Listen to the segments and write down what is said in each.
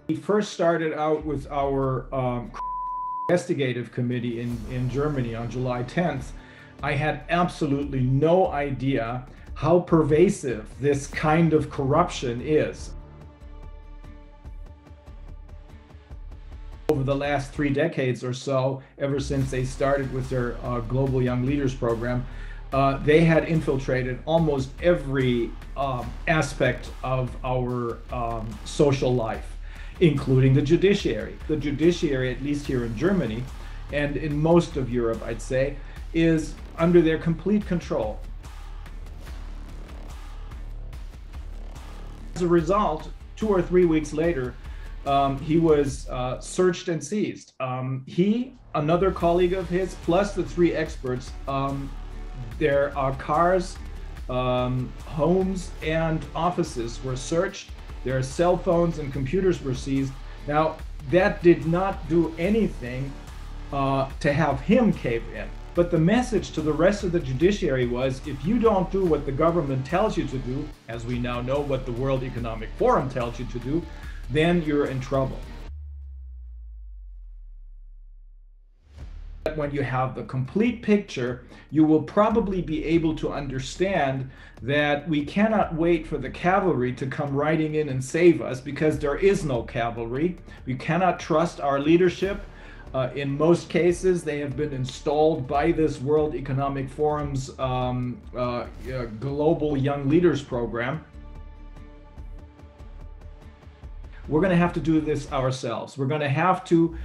We first started out with our investigative committee in Germany on July 10th. I had absolutely no idea how pervasive this kind of corruption is. Over the last 3 decades or so, ever since they started with their Global Young Leaders program, they had infiltrated almost every aspect of our social life, including the judiciary. The judiciary, at least here in Germany, and in most of Europe, I'd say, is under their complete control. As a result, 2 or 3 weeks later, he was searched and seized. He, another colleague of his, plus the 3 experts, their cars, homes, and offices were searched. Their cell phones and computers were seized. Now, that did not do anything to have him cave in. But the message to the rest of the judiciary was, if you don't do what the government tells you to do, as we now know what the World Economic Forum tells you to do, then you're in trouble. When you have the complete picture, you will probably be able to understand that we cannot wait for the cavalry to come riding in and save us, because there is no cavalry. We cannot trust our leadership. In most cases, they have been installed by this World Economic Forum's Global Young Leaders program. We're going to have to do this ourselves. We're going to have to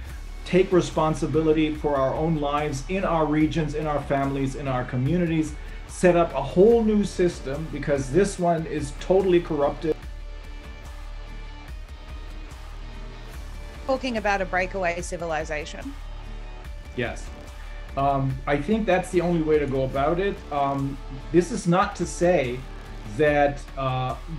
take responsibility for our own lives, in our regions, in our families, in our communities, set up a whole new system, because this one is totally corrupted. Talking about a breakaway civilization. Yes. I think that's the only way to go about it. This is not to say that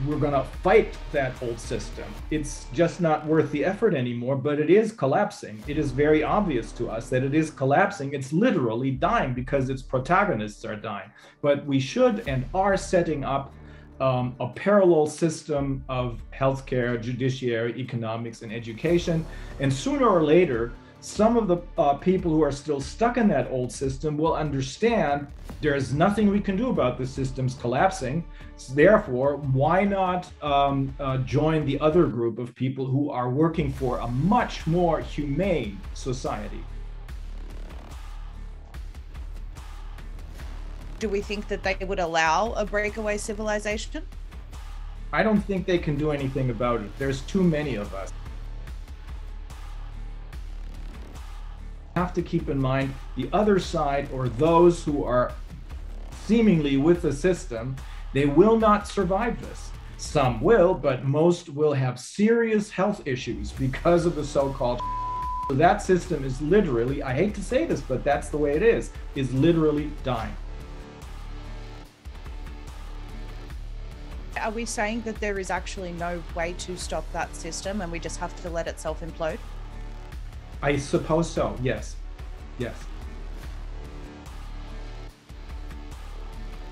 we're going to fight that old system. It's just not worth the effort anymore, but it is collapsing. It is very obvious to us that it is collapsing. It's literally dying because its protagonists are dying. But we should and are setting up a parallel system of healthcare, judiciary, economics, and education. And sooner or later, some of the people who are still stuck in that old system will understand there's nothing we can do about the system's collapsing. So therefore, why not join the other group of people who are working for a much more humane society? Do we think that they would allow a breakaway civilization? I don't think they can do anything about it. There's too many of us. Have to keep in mind the other side, or those who are seemingly with the system, they will not survive this. Some will, but most will have serious health issues because of the so-called. So that system is literally, I hate to say this, but that's the way it is literally dying. Are we saying that there is actually no way to stop that system and we just have to let it self-implode? I suppose so, yes. Yes.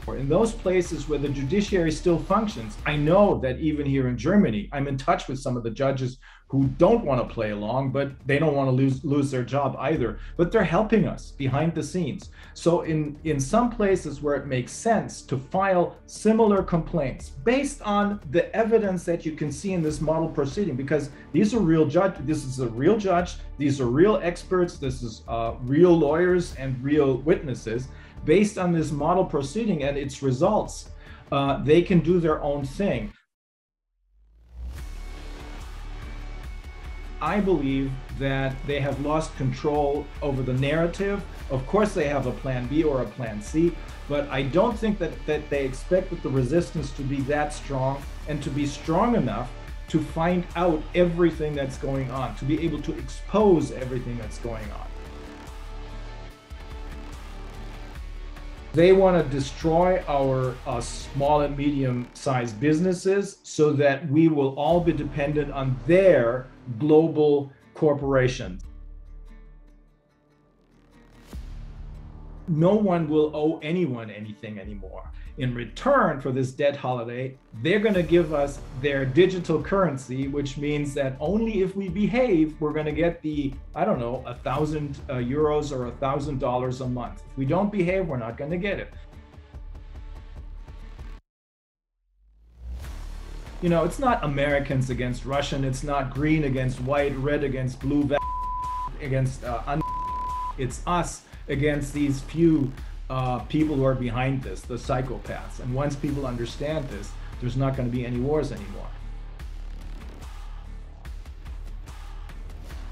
In those places where the judiciary still functions, I know that even here in Germany, I'm in touch with some of the judges who don't want to play along, but they don't want to lose their job either. But they're helping us behind the scenes. So in some places where it makes sense to file similar complaints based on the evidence that you can see in this model proceeding, because these are real judge, this is a real judge, these are real experts, this is real lawyers and real witnesses. Based on this model proceeding and its results, they can do their own thing. I believe that they have lost control over the narrative. Of course, they have a plan B or a plan C, but I don't think that they expect the resistance to be that strong and to be strong enough to find out everything that's going on, to be able to expose everything that's going on. They want to destroy our small and medium-sized businesses so that we will all be dependent on their global corporations. no one will owe anyone anything anymore. In return for this debt holiday, they're going to give us their digital currency, which means that only if we behave, we're going to get the, I don't know, 1,000 euros or $1,000 a month. If we don't behave, we're not going to get it. You know, it's not Americans against Russian, it's not green against white, red against blue, against it's us against these few people who are behind this, the psychopaths. And once people understand this, there's not going to be any wars anymore.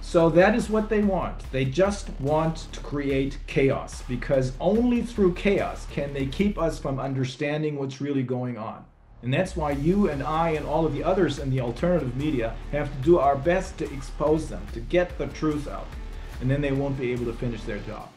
So that is what they want. They just want to create chaos, because only through chaos can they keep us from understanding what's really going on. And that's why you and I and all of the others in the alternative media have to do our best to expose them, to get the truth out. And then they won't be able to finish their job.